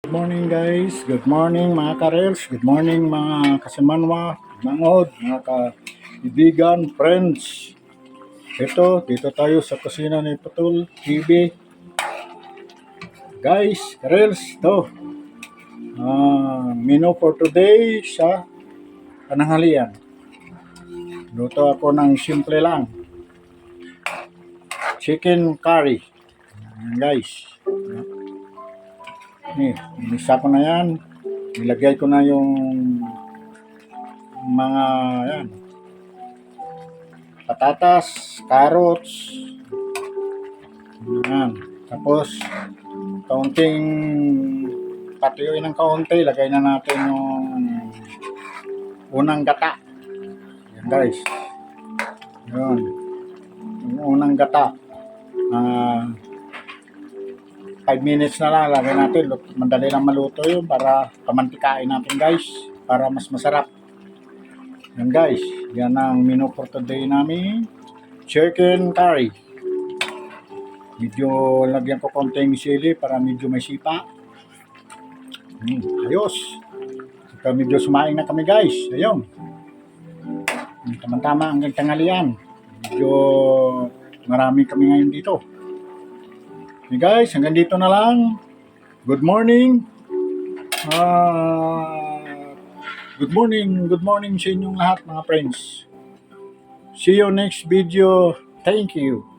Good morning guys, good morning mga karels, good morning mga kasimanwa, mangod, mga kaibigan, friends. Dito tayo sa kusina ni Patul TV. Guys, karels, menu for today sa pananghalian. Luto ako ng simple lang. Chicken curry. Ayan guys. Inisa ko na yan. Nilagay ko na yung mga yan, patatas, carrots. Yan. Tapos kaunting patuyuin ng kaunti, lagay na natin yung unang gata. Yan guys. Yun. Yung unang gata. 5 minutes na lang lagay natin. Madali lang maluto yun para pamantikain natin guys. Para mas masarap. Yan guys. Yan ang menu for today namin. Chicken curry. Medyo lagyan ko konting sili para medyo may sipa. Ayos. Saka medyo sumaing na kami guys. Ayun. Tama-tama hanggang tanghalian. Medyo marami kami ngayon dito. Hey guys, hanggang dito na lang. Good morning. Good morning sa inyong lahat mga friends. See you next video. Thank you.